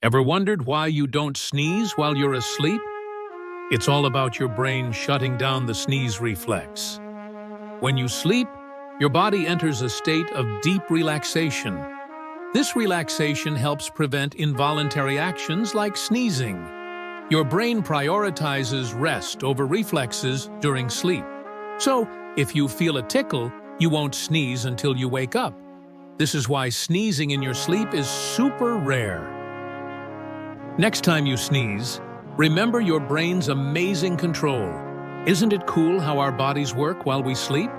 Ever wondered why you don't sneeze while you're asleep? It's all about your brain shutting down the sneeze reflex. When you sleep, your body enters a state of deep relaxation. This relaxation helps prevent involuntary actions like sneezing. Your brain prioritizes rest over reflexes during sleep. So, if you feel a tickle, you won't sneeze until you wake up. This is why sneezing in your sleep is super rare. Next time you sneeze, remember your brain's amazing control. Isn't it cool how our bodies work while we sleep?